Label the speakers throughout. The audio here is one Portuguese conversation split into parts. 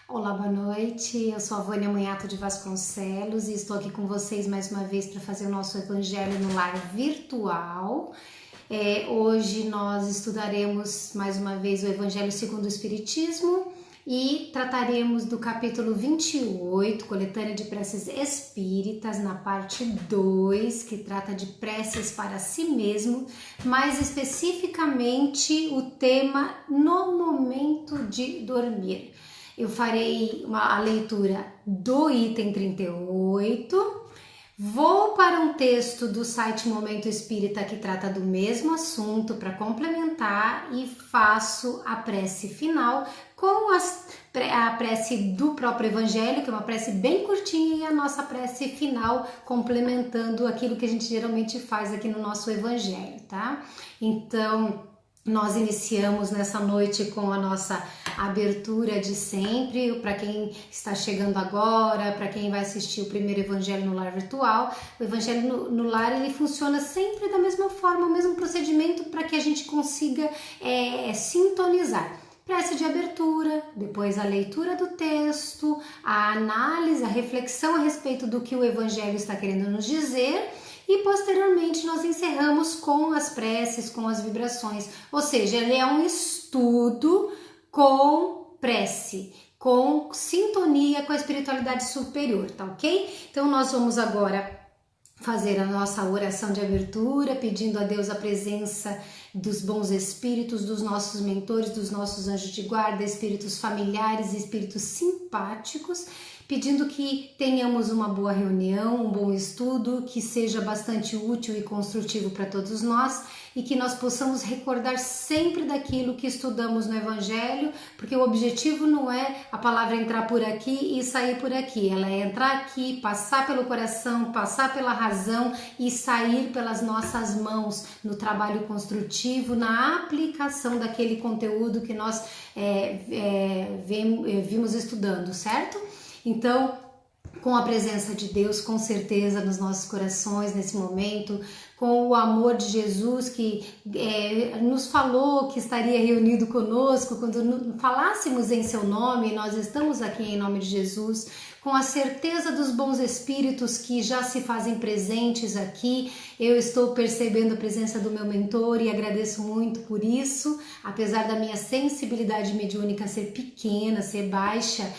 Speaker 1: Olá, boa noite. Eu sou a Vânia Munhato de Vasconcelos e estou aqui com vocês mais uma vez para fazer o nosso Evangelho no Lar virtual. Hoje nós estudaremos mais uma vez o Evangelho segundo o Espiritismo e trataremos do capítulo 28, Coletânea de Preces Espíritas, na parte 2, que trata de preces para si mesmo, mais especificamente o tema no momento de dormir. Eu farei a leitura do item 38, vou para um texto do site Momento Espírita que trata do mesmo assunto para complementar e faço a prece final com a prece do próprio Evangelho, que é uma prece bem curtinha, e a nossa prece final complementando aquilo que a gente geralmente faz aqui no nosso Evangelho, tá? Então, nós iniciamos nessa noite com a nossa abertura de sempre, para quem está chegando agora, para quem vai assistir o primeiro Evangelho no Lar virtual. O Evangelho no Lar, ele funciona sempre da mesma forma, o mesmo procedimento para que a gente consiga sintonizar. Prece de abertura, depois a leitura do texto, a análise, a reflexão a respeito do que o Evangelho está querendo nos dizer, e posteriormente nós encerramos com as preces, com as vibrações. Ou seja, ele é um estudo com prece, com sintonia com a espiritualidade superior, tá ok? Então nós vamos agora fazer a nossa oração de abertura, pedindo a Deus a presença dos bons espíritos, dos nossos mentores, dos nossos anjos de guarda, espíritos familiares, espíritos simpáticos, pedindo que tenhamos uma boa reunião, um bom estudo, que seja bastante útil e construtivo para todos nós e que nós possamos recordar sempre daquilo que estudamos no Evangelho, porque o objetivo não é a palavra entrar por aqui e sair por aqui, ela é entrar aqui, passar pelo coração, passar pela razão e sair pelas nossas mãos no trabalho construtivo, na aplicação daquele conteúdo que nós vimos estudando, certo? Então, com a presença de Deus, com certeza, nos nossos corações nesse momento, com o amor de Jesus que nos falou que estaria reunido conosco, quando falássemos em seu nome, nós estamos aqui em nome de Jesus, com a certeza dos bons espíritos que já se fazem presentes aqui. Eu estou percebendo a presença do meu mentor e agradeço muito por isso, apesar da minha sensibilidade mediúnica ser pequena, ser baixa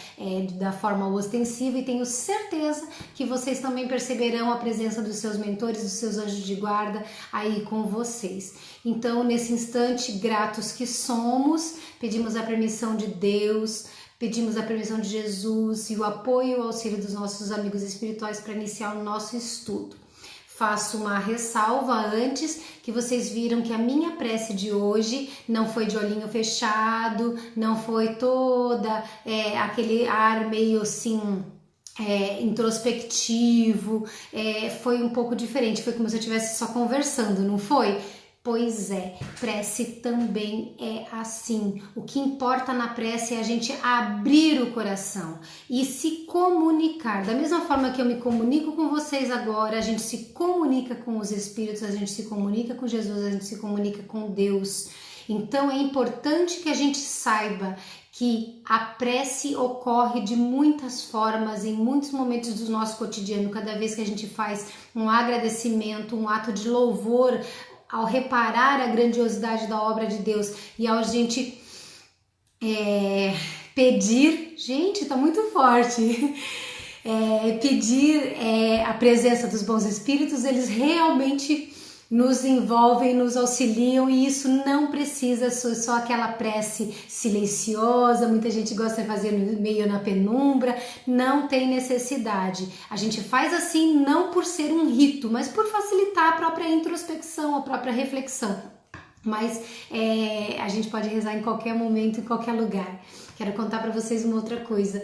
Speaker 1: da forma ostensiva, e tenho certeza que vocês também perceberão a presença dos seus mentores, dos seus anjos de guarda aí com vocês. Então, nesse instante, gratos que somos, pedimos a permissão de Deus, pedimos a permissão de Jesus e o apoio e o auxílio dos nossos amigos espirituais para iniciar o nosso estudo. Faço uma ressalva antes, que vocês viram que a minha prece de hoje não foi de olhinho fechado, não foi toda aquele ar meio assim introspectivo, foi um pouco diferente, foi como se eu estivesse só conversando, não foi? Pois é, prece também é assim. O que importa na prece é a gente abrir o coração e se comunicar. Da mesma forma que eu me comunico com vocês agora, a gente se comunica com os espíritos, a gente se comunica com Jesus, a gente se comunica com Deus. Então é importante que a gente saiba que a prece ocorre de muitas formas, em muitos momentos do nosso cotidiano. Cada vez que a gente faz um agradecimento, um ato de louvor, ao reparar a grandiosidade da obra de Deus e ao gente pedir, gente, tá muito forte, pedir a presença dos bons espíritos, eles realmente nos envolvem, nos auxiliam, e isso não precisa ser só aquela prece silenciosa, muita gente gosta de fazer meio na penumbra, não tem necessidade. A gente faz assim não por ser um rito, mas por facilitar a própria introspecção, a própria reflexão. Mas a gente pode rezar em qualquer momento, em qualquer lugar. Quero contar para vocês uma outra coisa.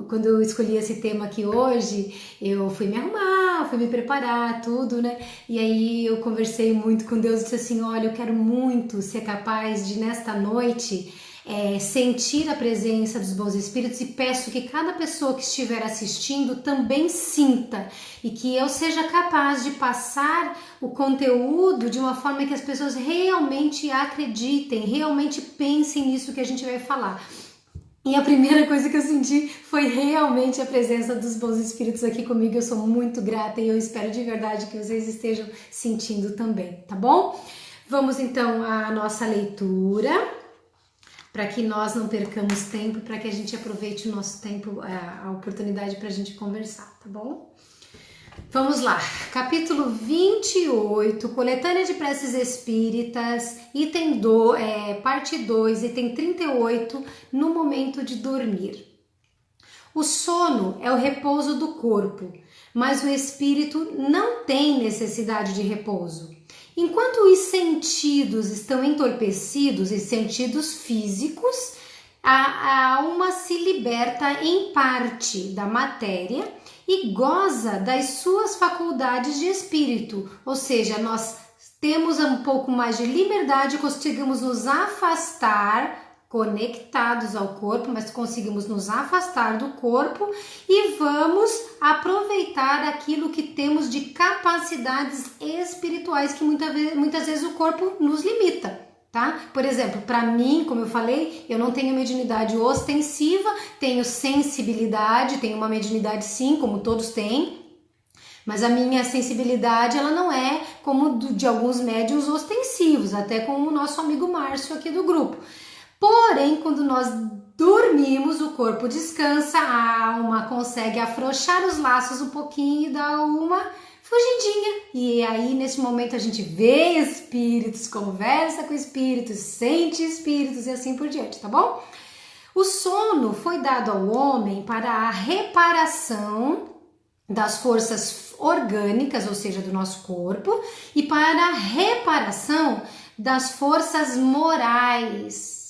Speaker 1: Quando eu escolhi esse tema aqui hoje, eu fui me arrumar, fui me preparar, tudo, né? E aí eu conversei muito com Deus e disse assim, olha, eu quero muito ser capaz de, nesta noite, sentir a presença dos bons espíritos, e peço que cada pessoa que estiver assistindo também sinta, e que eu seja capaz de passar o conteúdo de uma forma que as pessoas realmente acreditem, realmente pensem nisso que a gente vai falar. E a primeira coisa que eu senti foi realmente a presença dos bons espíritos aqui comigo. Eu sou muito grata e eu espero de verdade que vocês estejam sentindo também, tá bom? Vamos então à nossa leitura, para que nós não percamos tempo, para que a gente aproveite o nosso tempo, a oportunidade para a gente conversar, tá bom? Vamos lá, capítulo 28, coletânea de preces espíritas, parte 2, item 38, no momento de dormir. O sono é o repouso do corpo, mas o espírito não tem necessidade de repouso. Enquanto os sentidos estão entorpecidos, e sentidos físicos, a alma se liberta em parte da matéria e goza das suas faculdades de espírito, ou seja, nós temos um pouco mais de liberdade, conseguimos nos afastar, conectados ao corpo, mas conseguimos nos afastar do corpo e vamos aproveitar aquilo que temos de capacidades espirituais que muitas vezes o corpo nos limita. Tá? Por exemplo, para mim, como eu falei, eu não tenho mediunidade ostensiva, tenho sensibilidade, tenho uma mediunidade sim, como todos têm, mas a minha sensibilidade ela não é como de alguns médiuns ostensivos, até como o nosso amigo Márcio aqui do grupo. Porém, quando nós dormimos, o corpo descansa, a alma consegue afrouxar os laços um pouquinho e dar uma fugidinha. E aí, nesse momento, a gente vê espíritos, conversa com espíritos, sente espíritos e assim por diante, tá bom? O sono foi dado ao homem para a reparação das forças orgânicas, ou seja, do nosso corpo, e para a reparação das forças morais.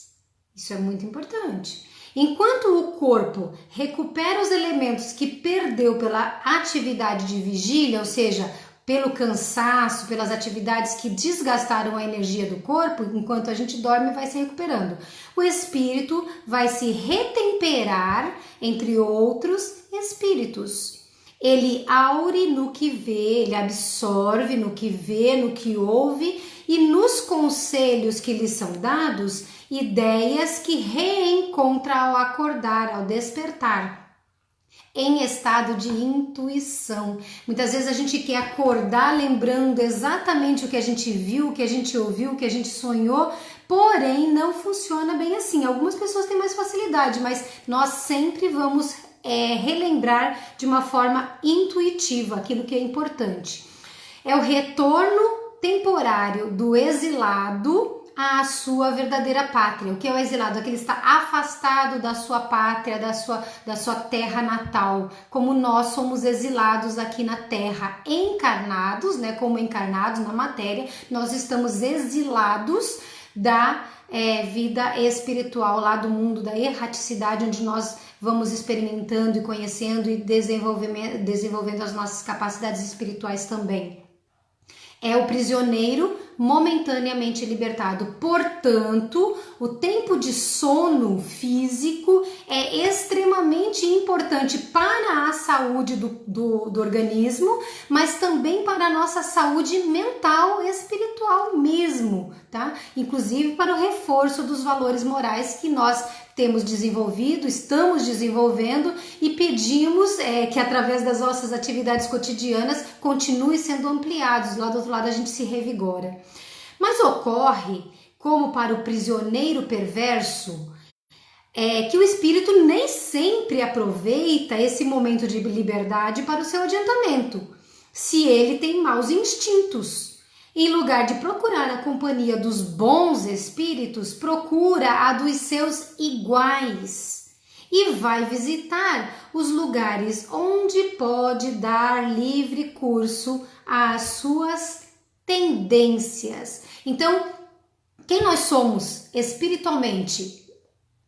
Speaker 1: Isso é muito importante. Enquanto o corpo recupera os elementos que perdeu pela atividade de vigília, ou seja, pelo cansaço, pelas atividades que desgastaram a energia do corpo, enquanto a gente dorme vai se recuperando. O espírito vai se retemperar, entre outros espíritos. Ele aure no que vê, ele absorve no que vê, no que ouve e nos conselhos que lhe são dados, ideias que reencontra ao acordar, ao despertar, em estado de intuição. Muitas vezes a gente quer acordar lembrando exatamente o que a gente viu, o que a gente ouviu, o que a gente sonhou, porém não funciona bem assim. Algumas pessoas têm mais facilidade, mas nós sempre vamos relembrar de uma forma intuitiva aquilo que é importante. É o retorno temporário do exilado à sua verdadeira pátria. O que é o exilado? Aquele que está afastado da sua pátria, da sua terra natal, como nós somos exilados aqui na terra, encarnados, né, como encarnados na matéria, nós estamos exilados da vida espiritual lá do mundo da erraticidade, onde nós vamos experimentando e conhecendo e desenvolvendo as nossas capacidades espirituais também. É o prisioneiro momentaneamente libertado. Portanto, o tempo de sono físico é extremamente importante para a saúde do organismo, mas também para a nossa saúde mental e espiritual mesmo, tá? Inclusive para o reforço dos valores morais que nós temos desenvolvido, estamos desenvolvendo e pedimos que através das nossas atividades cotidianas continue sendo ampliados. Lá do outro lado a gente se revigora. Mas ocorre, como para o prisioneiro perverso, que o espírito nem sempre aproveita esse momento de liberdade para o seu adiantamento, se ele tem maus instintos. Em lugar de procurar a companhia dos bons espíritos, procura a dos seus iguais e vai visitar os lugares onde pode dar livre curso às suas tendências. Então, quem nós somos espiritualmente?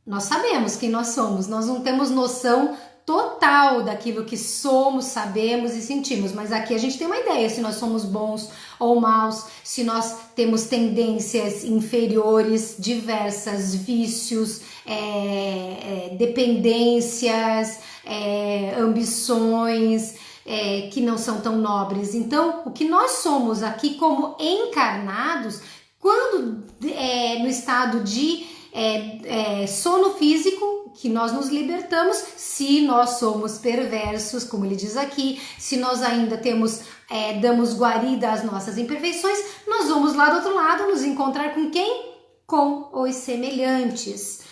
Speaker 1: Nós sabemos quem nós somos, nós não temos noção total daquilo que somos, sabemos e sentimos, mas aqui a gente tem uma ideia se nós somos bons ou maus, se nós temos tendências inferiores, diversas, vícios, dependências, ambições que não são tão nobres. Então, o que nós somos aqui como encarnados, quando no estado de sono físico, que nós nos libertamos se nós somos perversos, como ele diz aqui, se nós ainda damos guarida às nossas imperfeições, nós vamos lá do outro lado nos encontrar com quem? Com os semelhantes.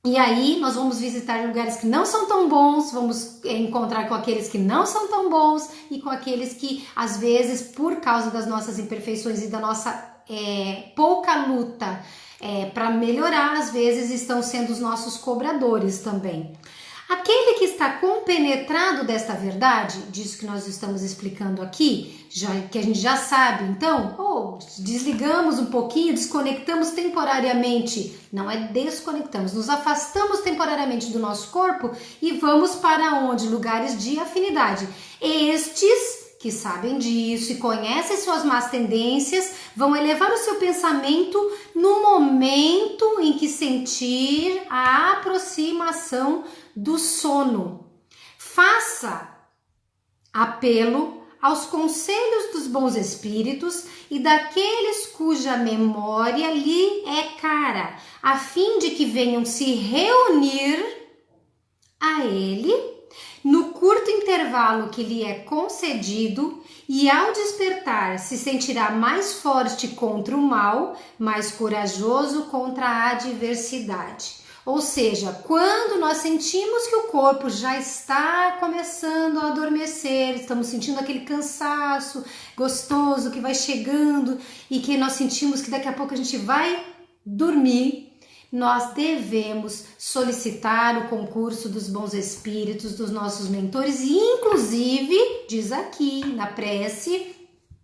Speaker 1: E aí nós vamos visitar lugares que não são tão bons, vamos encontrar com aqueles que não são tão bons e com aqueles que, às vezes, por causa das nossas imperfeições e da nossa pouca luta para melhorar, às vezes estão sendo os nossos cobradores também. Aquele que está compenetrado desta verdade, disso que nós estamos explicando aqui, que a gente já sabe, então, desligamos um pouquinho, desconectamos temporariamente, não é desconectamos, nos afastamos temporariamente do nosso corpo e vamos para onde? Lugares de afinidade. Estes que sabem disso e conhecem suas más tendências vão elevar o seu pensamento no momento em que sentir a aproximação do sono. Faça apelo aos conselhos dos bons espíritos e daqueles cuja memória lhe é cara, a fim de que venham se reunir a ele no curto intervalo que lhe é concedido, e ao despertar se sentirá mais forte contra o mal, mais corajoso contra a adversidade. Ou seja, quando nós sentimos que o corpo já está começando a adormecer, estamos sentindo aquele cansaço gostoso que vai chegando e que nós sentimos que daqui a pouco a gente vai dormir, nós devemos solicitar o concurso dos bons espíritos, dos nossos mentores e, inclusive, diz aqui na prece,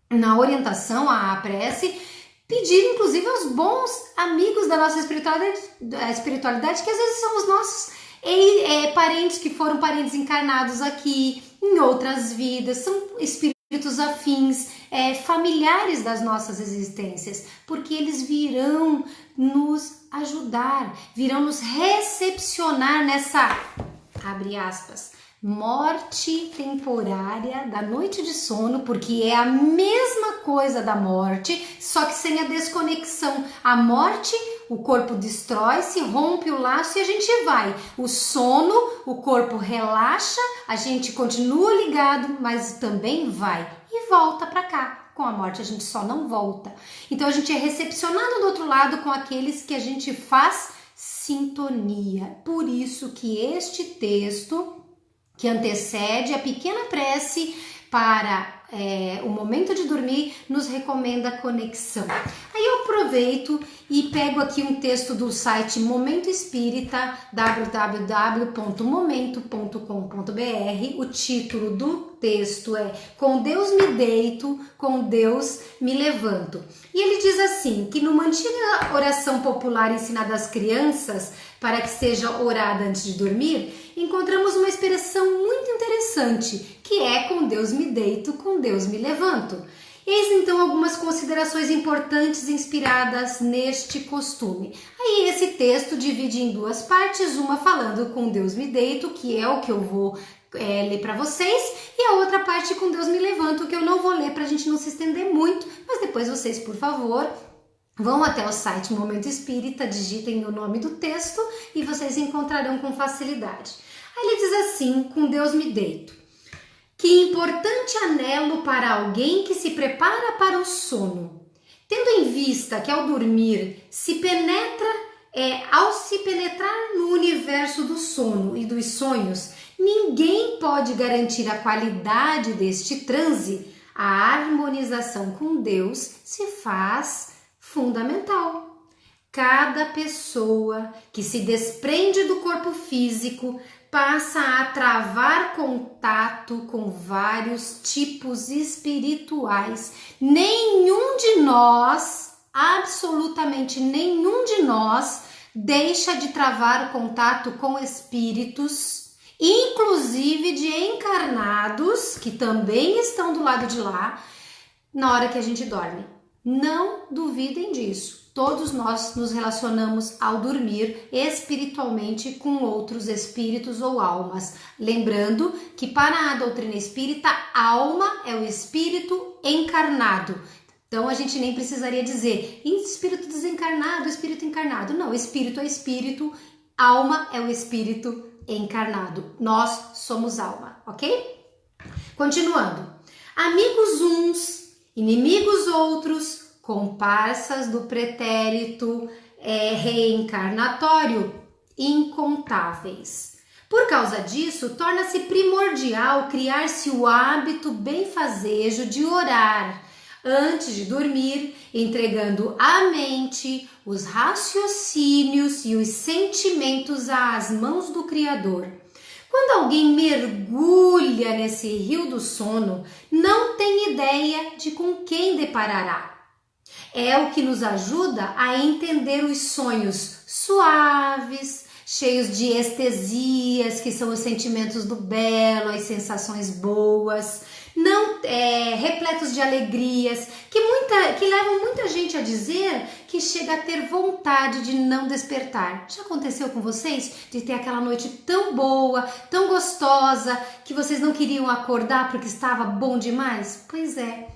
Speaker 1: na orientação à prece, pedir, inclusive, aos bons amigos da nossa espiritualidade, que às vezes são os nossos parentes que foram parentes encarnados aqui, em outras vidas, são espíritos afins, familiares das nossas existências, porque eles virão nos ajudar, virão nos recepcionar nessa, abre aspas, morte temporária da noite de sono, porque é a mesma coisa da morte, só que sem a desconexão. A morte, o corpo destrói-se, rompe o laço e a gente vai. O sono, o corpo relaxa, a gente continua ligado, mas também vai e volta para cá. Com a morte a gente só não volta. Então a gente é recepcionado do outro lado com aqueles que a gente faz sintonia. Por isso que este texto que antecede a pequena prece para o momento de dormir, nos recomenda conexão. Aí eu aproveito e pego aqui um texto do site Momento Espírita, www.momento.com.br. O título do texto é Com Deus me deito, com Deus me levanto. E ele diz assim, que numa antiga oração popular ensinada às crianças, para que seja orada antes de dormir, encontramos uma expressão muito interessante, que é com Deus me deito, com Deus me levanto. Eis então algumas considerações importantes inspiradas neste costume. Aí esse texto divide em duas partes, uma falando com Deus me deito, que é o que eu vou ler para vocês, e a outra parte com Deus me levanto, que eu não vou ler para a gente não se estender muito, mas depois vocês, por favor, vão até o site Momento Espírita, digitem o nome do texto e vocês encontrarão com facilidade. Aí ele diz assim, com Deus me deito. Que importante anelo para alguém que se prepara para o sono, tendo em vista que ao dormir ao se penetrar no universo do sono e dos sonhos, ninguém pode garantir a qualidade deste transe, a harmonização com Deus se faz fundamental. Cada pessoa que se desprende do corpo físico passa a travar contato com vários tipos espirituais. Nenhum de nós, absolutamente nenhum de nós, deixa de travar contato com espíritos, inclusive de encarnados, que também estão do lado de lá, na hora que a gente dorme. Não duvidem disso. Todos nós nos relacionamos ao dormir espiritualmente com outros espíritos ou almas. Lembrando que para a doutrina espírita, alma é o espírito encarnado. Então a gente nem precisaria dizer espírito desencarnado, espírito encarnado. Não, espírito é espírito, alma é o espírito encarnado. Nós somos alma, ok? Continuando. Amigos uns, inimigos outros, comparsas do pretérito reencarnatório, incontáveis. Por causa disso, torna-se primordial criar-se o hábito benfazejo de orar antes de dormir, entregando a mente, os raciocínios e os sentimentos às mãos do Criador. Quando alguém mergulha nesse rio do sono, não tem ideia de com quem deparará. É o que nos ajuda a entender os sonhos suaves, cheios de estesias, que são os sentimentos do belo, as sensações boas, repletos de alegrias, que levam muita gente a dizer que chega a ter vontade de não despertar. Já aconteceu com vocês de ter aquela noite tão boa, tão gostosa, que vocês não queriam acordar porque estava bom demais? Pois é.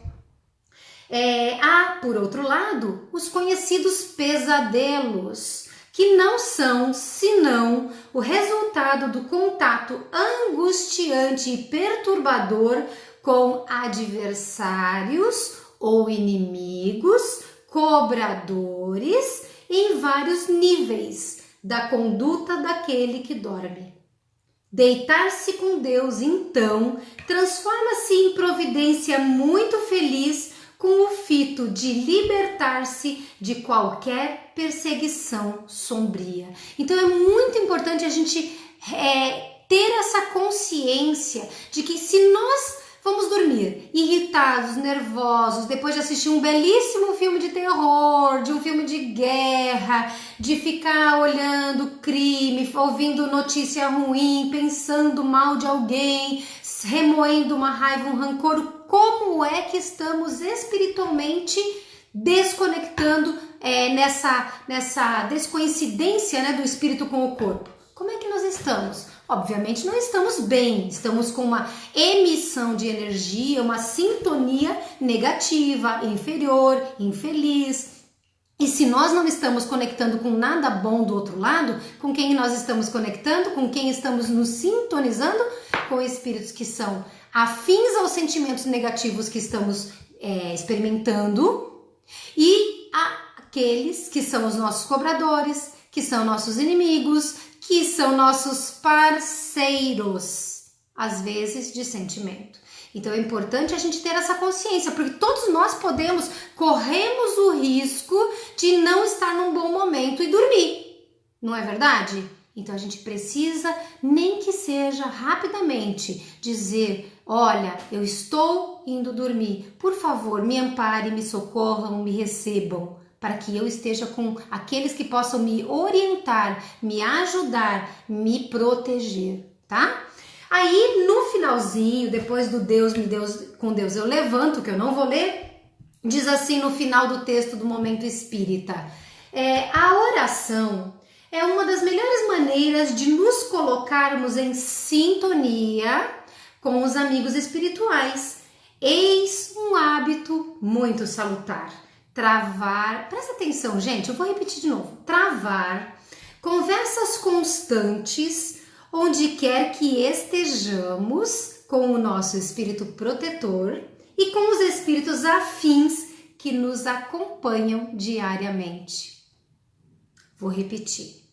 Speaker 1: Há, por outro lado, os conhecidos pesadelos, que não são senão o resultado do contato angustiante e perturbador com adversários ou inimigos, cobradores em vários níveis da conduta daquele que dorme. Deitar-se com Deus, então, transforma-se em providência muito feliz com o fito de libertar-se de qualquer perseguição sombria. Então é muito importante a gente ter essa consciência de que se nós vamos dormir irritados, nervosos, depois de assistir um belíssimo filme de terror, de um filme de guerra, de ficar olhando crime, ouvindo notícia ruim, pensando mal de alguém, remoendo uma raiva, um rancor, como é que estamos espiritualmente desconectando nessa descoincidência, né, do espírito com o corpo? Como é que nós estamos? Obviamente não estamos bem, estamos com uma emissão de energia, uma sintonia negativa, inferior, infeliz. E se nós não estamos conectando com nada bom do outro lado, com quem nós estamos conectando, com quem estamos nos sintonizando? Com espíritos que são afins aos sentimentos negativos que estamos experimentando, e aqueles que são os nossos cobradores, que são nossos inimigos, que são nossos parceiros, às vezes de sentimento. Então é importante a gente ter essa consciência, porque todos nós corremos o risco de não estar num bom momento e dormir, não é verdade? Então a gente precisa, nem que seja rapidamente, dizer: olha, eu estou indo dormir, por favor, me amparem, me socorram, me recebam, para que eu esteja com aqueles que possam me orientar, me ajudar, me proteger, tá? Aí no finalzinho, depois do com Deus eu levanto, que eu não vou ler, diz assim no final do texto do Momento Espírita: a oração é uma das melhores maneiras de nos colocarmos em sintonia com os amigos espirituais. Eis um hábito muito salutar. Travar, presta atenção, gente, eu vou repetir de novo. Travar conversas constantes onde quer que estejamos com o nosso espírito protetor e com os espíritos afins que nos acompanham diariamente. Vou repetir.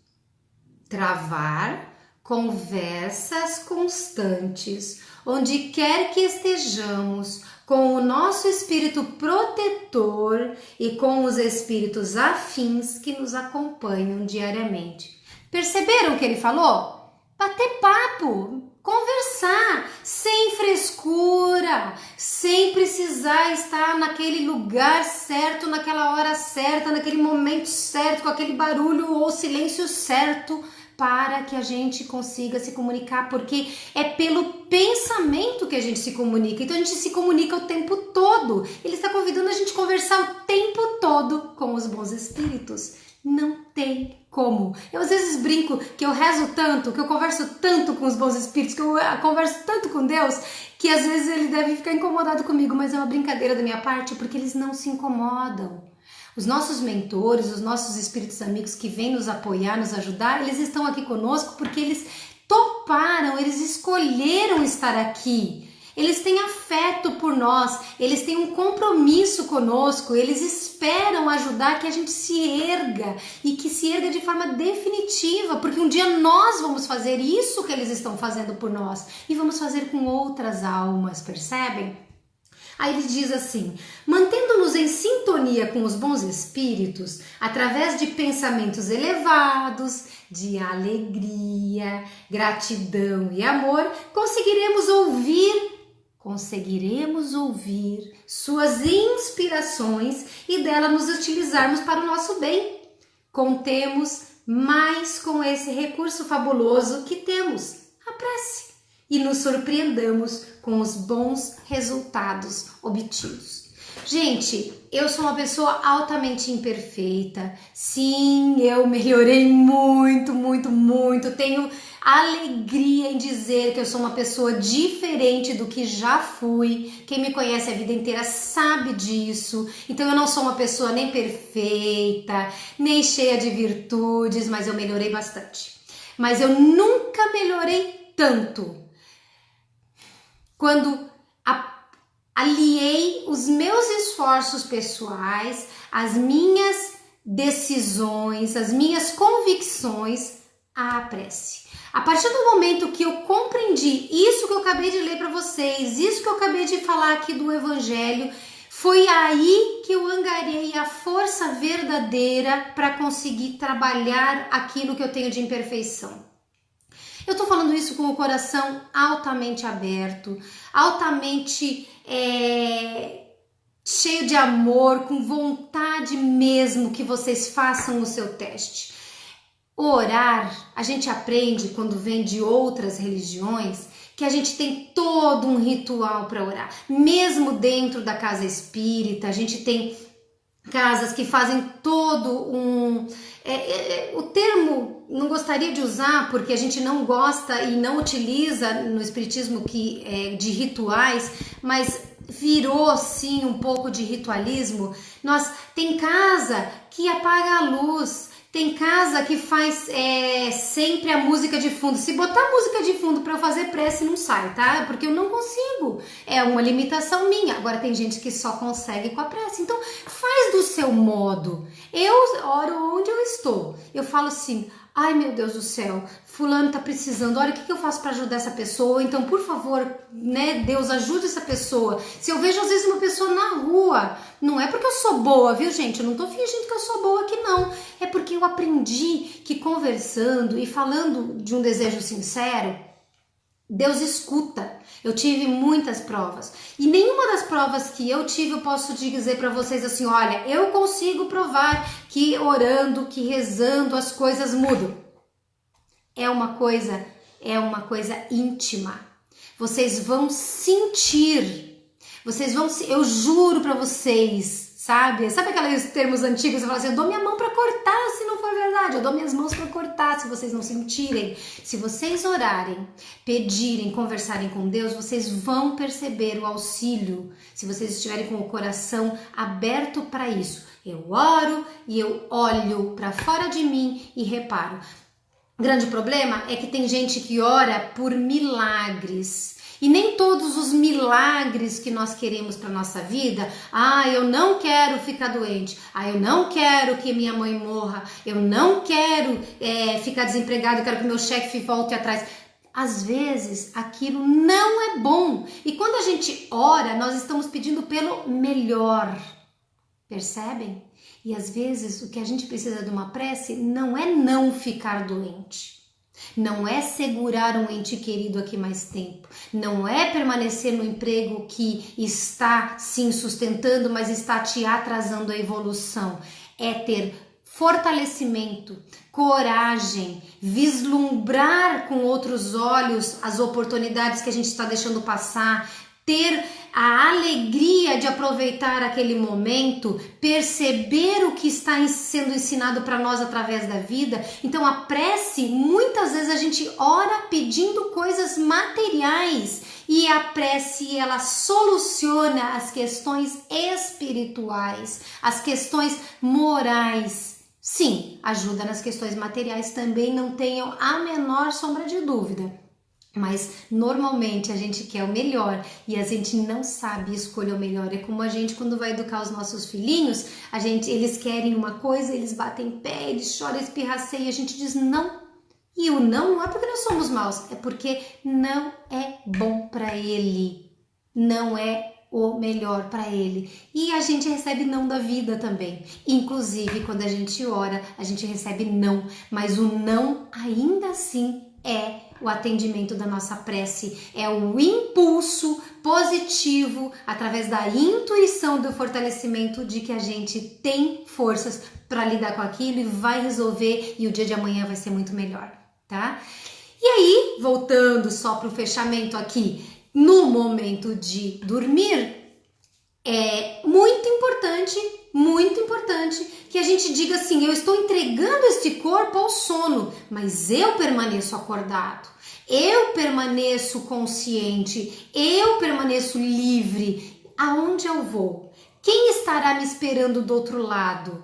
Speaker 1: Travar conversas constantes onde quer que estejamos com o nosso espírito protetor e com os espíritos afins que nos acompanham diariamente. Perceberam o que ele falou? Bater papo, conversar, sem frescura, sem precisar estar naquele lugar certo, naquela hora certa, naquele momento certo, com aquele barulho ou silêncio certo, para que a gente consiga se comunicar, porque é pelo pensamento que a gente se comunica. Então a gente se comunica o tempo todo. Ele está convidando a gente a conversar o tempo todo com os bons espíritos. Não tem como. Eu às vezes brinco que eu rezo tanto, que eu converso tanto com os bons espíritos, que eu converso tanto com Deus, que às vezes ele deve ficar incomodado comigo, mas é uma brincadeira da minha parte, porque eles não se incomodam. Os nossos mentores, os nossos espíritos amigos que vêm nos apoiar, nos ajudar, eles estão aqui conosco porque eles toparam, eles escolheram estar aqui. Eles têm afeto por nós, eles têm um compromisso conosco, eles esperam ajudar que a gente se erga e que se erga de forma definitiva, porque um dia nós vamos fazer isso que eles estão fazendo por nós e vamos fazer com outras almas, percebem? Aí ele diz assim: mantendo-nos em sintonia com os bons espíritos, através de pensamentos elevados, de alegria, gratidão e amor, conseguiremos ouvir suas inspirações e dela nos utilizarmos para o nosso bem. Contemos mais com esse recurso fabuloso que temos, a prece, e nos surpreendamos com os bons resultados obtidos. Gente, eu sou uma pessoa altamente imperfeita. Sim, eu melhorei muito, muito, muito. Tenho alegria em dizer que eu sou uma pessoa diferente do que já fui. Quem me conhece a vida inteira sabe disso. Então eu não sou uma pessoa nem perfeita, nem cheia de virtudes, mas eu melhorei bastante. Mas eu nunca melhorei tanto quando aliei os meus esforços pessoais, as minhas decisões, as minhas convicções à prece. A partir do momento que eu compreendi isso que eu acabei de ler para vocês, isso que eu acabei de falar aqui do Evangelho, foi aí que eu angariei a força verdadeira para conseguir trabalhar aquilo que eu tenho de imperfeição. Eu tô falando isso com o coração altamente aberto, altamente cheio de amor, com vontade mesmo que vocês façam o seu teste. Orar, a gente aprende quando vem de outras religiões que a gente tem todo um ritual para orar. Mesmo dentro da casa espírita, a gente tem casas que fazem todo um... o termo não gostaria de usar porque a gente não gosta e não utiliza no espiritismo de rituais, mas virou sim um pouco de ritualismo. Tem casa que apaga a luz, tem casa que faz sempre a música de fundo. Se botar música de fundo para eu fazer prece não sai, tá? Porque eu não consigo. É uma limitação minha. Agora tem gente que só consegue com a prece. Então faz do seu modo. Eu oro onde eu estou. Eu falo assim: ai meu Deus do céu, fulano tá precisando, olha o que eu faço para ajudar essa pessoa, então por favor, né, Deus ajude essa pessoa. Se eu vejo às vezes uma pessoa na rua, não é porque eu sou boa, viu gente, eu não tô fingindo que eu sou boa aqui não, é porque eu aprendi que conversando e falando de um desejo sincero, Deus escuta. Eu tive muitas provas e nenhuma das provas que eu tive eu posso dizer para vocês assim: olha, eu consigo provar que orando, que rezando as coisas mudam. É uma coisa íntima. Vocês vão sentir, eu juro para vocês, sabe aqueles termos antigos, você fala assim: eu dou minha mão para cortar se não for verdade, eu dou minhas mãos para cortar se vocês não sentirem. Se vocês orarem, pedirem, conversarem com Deus, vocês vão perceber o auxílio, se vocês estiverem com o coração aberto para isso. Eu oro e eu olho para fora de mim e reparo. O grande problema é que tem gente que ora por milagres. E nem todos os milagres que nós queremos para nossa vida, eu não quero ficar doente, eu não quero que minha mãe morra, eu não quero ficar desempregado, eu quero que meu chefe volte atrás. Às vezes aquilo não é bom. E quando a gente ora, nós estamos pedindo pelo melhor. Percebem? E às vezes o que a gente precisa de uma prece não é não ficar doente. Não é segurar um ente querido aqui mais tempo, não é permanecer no emprego que está sim sustentando, mas está te atrasando a evolução. É ter fortalecimento, coragem, vislumbrar com outros olhos as oportunidades que a gente está deixando passar, ter a alegria de aproveitar aquele momento, perceber o que está sendo ensinado para nós através da vida. Então a prece, muitas vezes a gente ora pedindo coisas materiais, e a prece, ela soluciona as questões espirituais, as questões morais. Sim, ajuda nas questões materiais também, não tenham a menor sombra de dúvida. Mas normalmente a gente quer o melhor e a gente não sabe escolher o melhor. É como a gente, quando vai educar os nossos filhinhos, eles querem uma coisa, eles batem pé, eles choram, espirraceiam, e a gente diz não. E o não é porque nós somos maus, é porque não é bom para ele, não é o melhor para ele. E a gente recebe não da vida também. Inclusive, quando a gente ora, a gente recebe não, mas o não ainda assim é o atendimento da nossa prece, é o impulso positivo através da intuição, do fortalecimento de que a gente tem forças para lidar com aquilo e vai resolver, e o dia de amanhã vai ser muito melhor, tá? E aí, voltando só para o fechamento aqui, no momento de dormir, é muito importante que a gente diga assim: eu estou entregando este corpo ao sono, mas eu permaneço acordado, eu permaneço consciente, eu permaneço livre. Aonde eu vou? Quem estará me esperando do outro lado?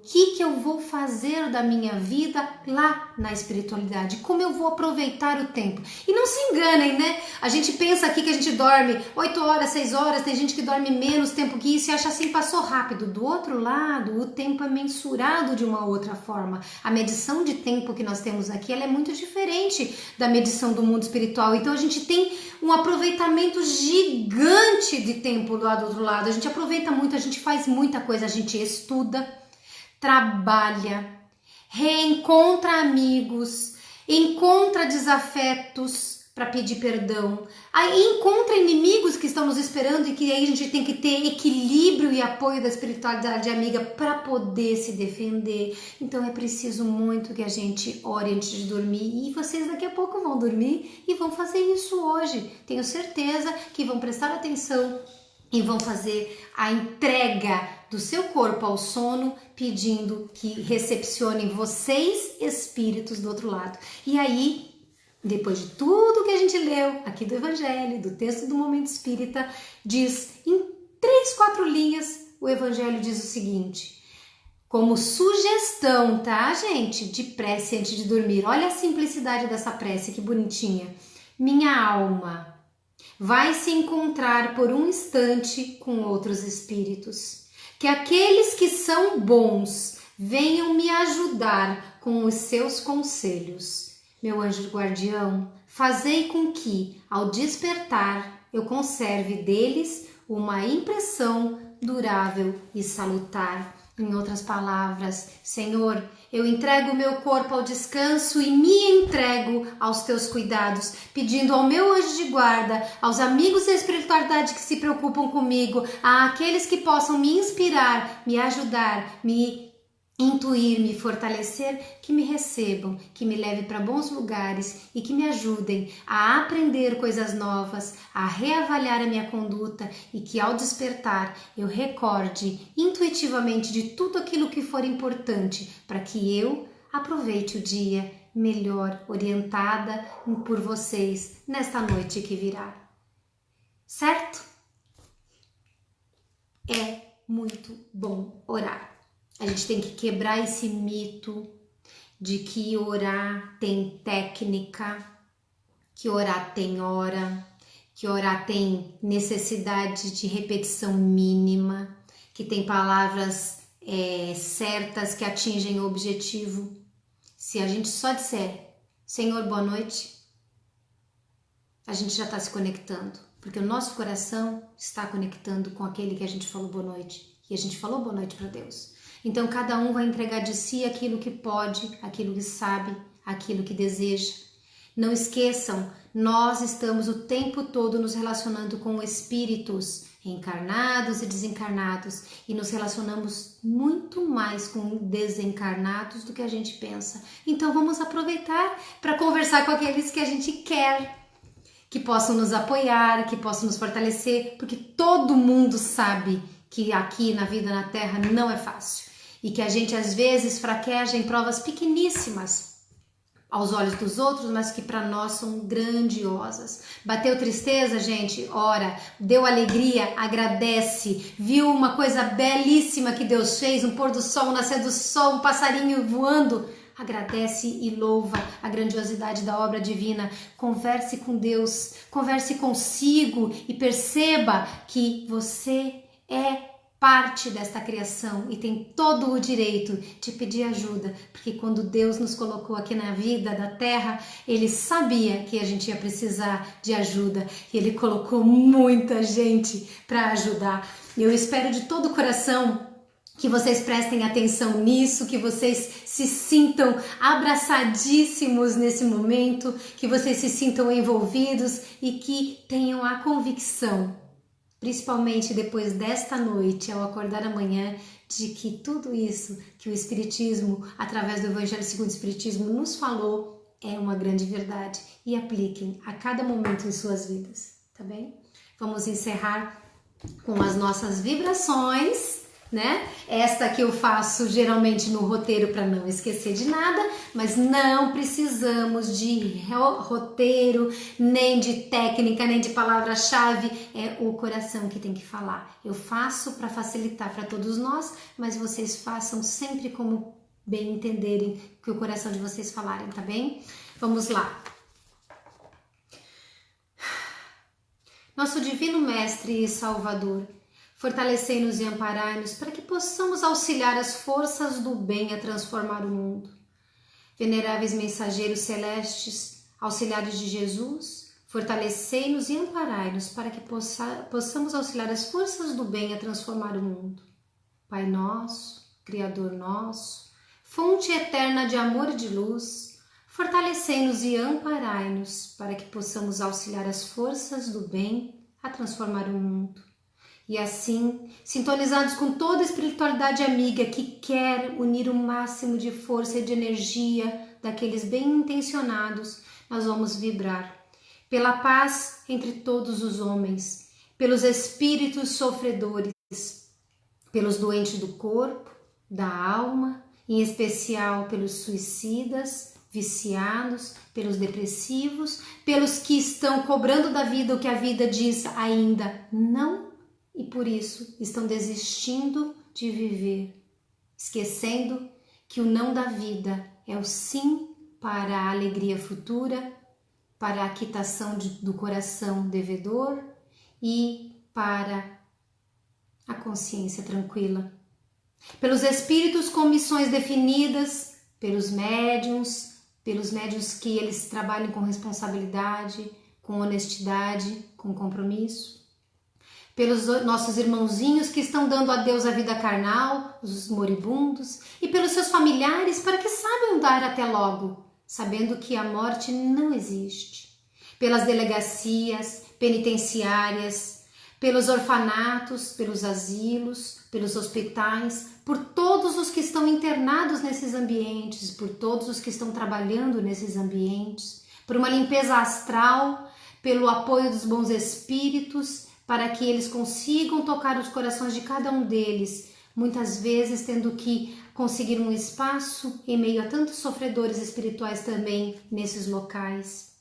Speaker 1: O que eu vou fazer da minha vida lá na espiritualidade? Como eu vou aproveitar o tempo? E não se enganem, né? A gente pensa aqui que a gente dorme 8 horas, 6 horas, tem gente que dorme menos tempo que isso e acha assim, passou rápido. Do outro lado, o tempo é mensurado de uma outra forma. A medição de tempo que nós temos aqui, ela é muito diferente da medição do mundo espiritual. Então a gente tem um aproveitamento gigante de tempo lá do outro lado. A gente aproveita muito, a gente faz muita coisa, a gente estuda, trabalha, reencontra amigos, encontra desafetos para pedir perdão, aí encontra inimigos que estão nos esperando e que aí a gente tem que ter equilíbrio e apoio da espiritualidade amiga para poder se defender. Então é preciso muito que a gente ore antes de dormir, e vocês daqui a pouco vão dormir e vão fazer isso hoje. Tenho certeza que vão prestar atenção e vão fazer a entrega do seu corpo ao sono, pedindo que recepcionem vocês, espíritos, do outro lado. E aí, depois de tudo que a gente leu aqui do Evangelho, do texto do Momento Espírita, diz em 3, 4 linhas, o Evangelho diz o seguinte, como sugestão, tá, gente, de prece antes de dormir. Olha a simplicidade dessa prece, que bonitinha. Minha alma vai se encontrar por um instante com outros espíritos. Que aqueles que são bons venham me ajudar com os seus conselhos. Meu anjo guardião, fazei com que, ao despertar, eu conserve deles uma impressão durável e salutar. Em outras palavras, Senhor, eu entrego o meu corpo ao descanso e me entrego aos teus cuidados, pedindo ao meu anjo de guarda, aos amigos da espiritualidade que se preocupam comigo, àqueles que possam me inspirar, me ajudar, me intuir, me fortalecer, que me recebam, que me levem para bons lugares e que me ajudem a aprender coisas novas, a reavaliar a minha conduta, e que ao despertar eu recorde intuitivamente de tudo aquilo que for importante para que eu aproveite o dia melhor orientada por vocês nesta noite que virá. Certo? É muito bom orar. A gente tem que quebrar esse mito de que orar tem técnica, que orar tem hora, que orar tem necessidade de repetição mínima, que tem palavras certas que atingem o objetivo. Se a gente só disser Senhor, boa noite, a gente já está se conectando, porque o nosso coração está conectando com aquele que a gente falou boa noite, e a gente falou boa noite para Deus. Então cada um vai entregar de si aquilo que pode, aquilo que sabe, aquilo que deseja. Não esqueçam, nós estamos o tempo todo nos relacionando com espíritos encarnados e desencarnados, e nos relacionamos muito mais com desencarnados do que a gente pensa. Então vamos aproveitar para conversar com aqueles que a gente quer que possam nos apoiar, que possam nos fortalecer, porque todo mundo sabe que aqui na vida na Terra não é fácil e que a gente às vezes fraqueja em provas pequeníssimas aos olhos dos outros, mas que para nós são grandiosas. Bateu tristeza, gente? Ora. Deu alegria? Agradece. Viu uma coisa belíssima que Deus fez, um pôr do sol, um nascer do sol, um passarinho voando? Agradece e louva a grandiosidade da obra divina. Converse com Deus, converse consigo e perceba que você é parte desta criação e tem todo o direito de pedir ajuda, porque quando Deus nos colocou aqui na vida da Terra, Ele sabia que a gente ia precisar de ajuda e Ele colocou muita gente para ajudar. Eu espero de todo o coração que vocês prestem atenção nisso, que vocês se sintam abraçadíssimos nesse momento, que vocês se sintam envolvidos e que tenham a convicção, principalmente depois desta noite, ao acordar amanhã, de que tudo isso que o Espiritismo, através do Evangelho segundo o Espiritismo, nos falou, é uma grande verdade. E apliquem a cada momento em suas vidas, tá bem? Vamos encerrar com as nossas vibrações, né? Esta que eu faço geralmente no roteiro para não esquecer de nada, mas não precisamos de roteiro, nem de técnica, nem de palavra-chave, é o coração que tem que falar. Eu faço para facilitar para todos nós, mas vocês façam sempre como bem entenderem que o coração de vocês falarem, tá bem? Vamos lá. Nosso Divino Mestre e Salvador, fortalecei-nos e amparai-nos para que possamos auxiliar as forças do bem a transformar o mundo. Veneráveis mensageiros celestes, auxiliares de Jesus, fortalecei-nos e amparai-nos para que possamos auxiliar as forças do bem a transformar o mundo. Pai nosso, Criador nosso, fonte eterna de amor e de luz, fortalecei-nos e amparai-nos para que possamos auxiliar as forças do bem a transformar o mundo. E assim, sintonizados com toda a espiritualidade amiga que quer unir o máximo de força e de energia daqueles bem intencionados, nós vamos vibrar pela paz entre todos os homens, pelos espíritos sofredores, pelos doentes do corpo, da alma, em especial pelos suicidas, viciados, pelos depressivos, pelos que estão cobrando da vida o que a vida diz ainda não, e por isso estão desistindo de viver, esquecendo que o não da vida é o sim para a alegria futura, para a quitação do coração devedor e para a consciência tranquila. Pelos espíritos com missões definidas, pelos médiuns que eles trabalhem com responsabilidade, com honestidade, com compromisso. Pelos nossos irmãozinhos que estão dando adeus à vida carnal, os moribundos, e pelos seus familiares para que saibam dar até logo, sabendo que a morte não existe. Pelas delegacias penitenciárias, pelos orfanatos, pelos asilos, pelos hospitais, por todos os que estão internados nesses ambientes, por todos os que estão trabalhando nesses ambientes, por uma limpeza astral, pelo apoio dos bons espíritos, para que eles consigam tocar os corações de cada um deles, muitas vezes tendo que conseguir um espaço em meio a tantos sofredores espirituais também nesses locais.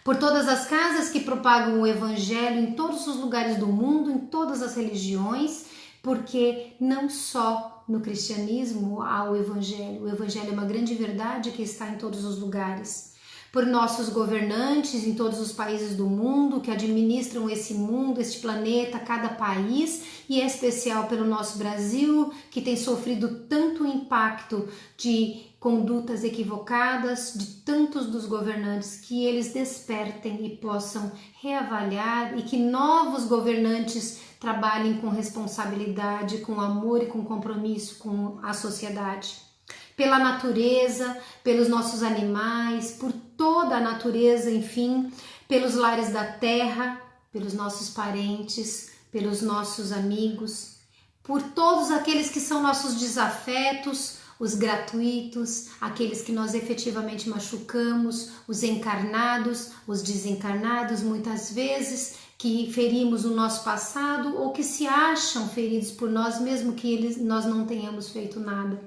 Speaker 1: Por todas as casas que propagam o Evangelho em todos os lugares do mundo, em todas as religiões, porque não só no cristianismo há o Evangelho é uma grande verdade que está em todos os lugares. Por nossos governantes em todos os países do mundo que administram esse mundo, este planeta, cada país, e em especial pelo nosso Brasil, que tem sofrido tanto impacto de condutas equivocadas de tantos dos governantes, que eles despertem e possam reavaliar e que novos governantes trabalhem com responsabilidade, com amor e com compromisso com a sociedade. Pela natureza, pelos nossos animais, por toda a natureza, enfim, pelos lares da terra, pelos nossos parentes, pelos nossos amigos, por todos aqueles que são nossos desafetos os gratuitos, aqueles que nós efetivamente machucamos, os encarnados, os desencarnados, muitas vezes, que ferimos o nosso passado ou que se acham feridos por nós, mesmo que nós não tenhamos feito nada.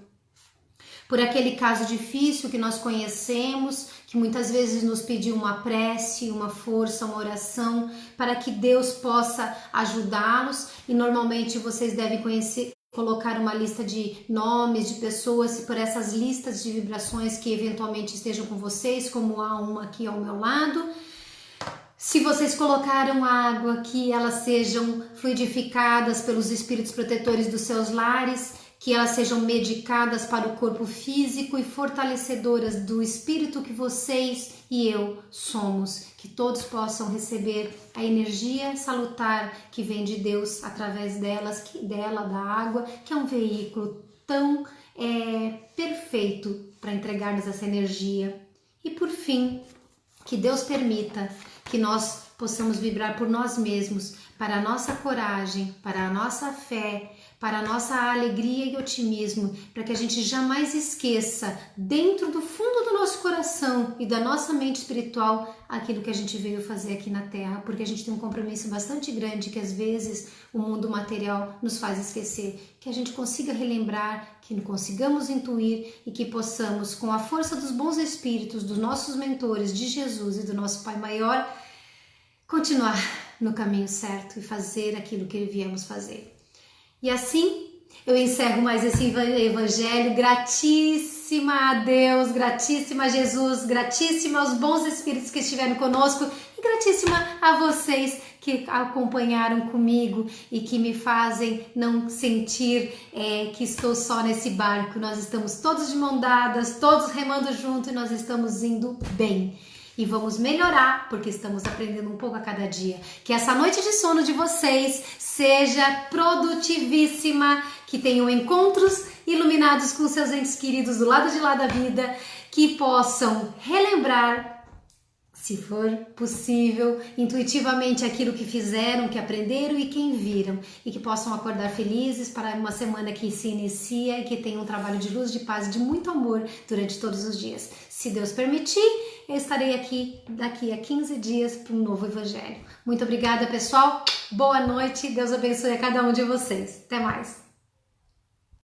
Speaker 1: Por aquele caso difícil que nós conhecemos, que muitas vezes nos pediu uma prece, uma força, uma oração, para que Deus possa ajudá-los, e normalmente vocês devem colocar uma lista de nomes de pessoas, e por essas listas de vibrações que eventualmente estejam com vocês, como há uma aqui ao meu lado. Se vocês colocaram água, que elas sejam fluidificadas pelos espíritos protetores dos seus lares, que elas sejam medicadas para o corpo físico e fortalecedoras do espírito que vocês e eu somos, que todos possam receber a energia salutar que vem de Deus através da água, que é um veículo tão perfeito para entregar-nos essa energia. E por fim, que Deus permita que nós possamos vibrar por nós mesmos, para a nossa coragem, para a nossa fé, para a nossa alegria e otimismo, para que a gente jamais esqueça, dentro do fundo do nosso coração e da nossa mente espiritual, aquilo que a gente veio fazer aqui na Terra, porque a gente tem um compromisso bastante grande que às vezes o mundo material nos faz esquecer, que a gente consiga relembrar, que consigamos intuir e que possamos, com a força dos bons espíritos, dos nossos mentores, de Jesus e do nosso Pai Maior, continuar no caminho certo e fazer aquilo que viemos fazer. E assim, eu encerro mais esse evangelho, gratíssima a Deus, gratíssima a Jesus, gratíssima aos bons espíritos que estiveram conosco e gratíssima a vocês que acompanharam comigo e que me fazem não sentir que estou só nesse barco. Nós estamos todos de mão dadas, todos remando junto e nós estamos indo bem. E vamos melhorar, porque estamos aprendendo um pouco a cada dia. Que essa noite de sono de vocês seja produtivíssima, que tenham encontros iluminados com seus entes queridos do lado de lá da vida, que possam relembrar, se for possível, intuitivamente aquilo que fizeram, que aprenderam e quem viram, e que possam acordar felizes para uma semana que se inicia e que tenham um trabalho de luz, de paz e de muito amor durante todos os dias. Se Deus permitir, eu estarei aqui daqui a 15 dias para um novo evangelho. Muito obrigada, pessoal. Boa noite. Deus abençoe a cada um de vocês. Até mais.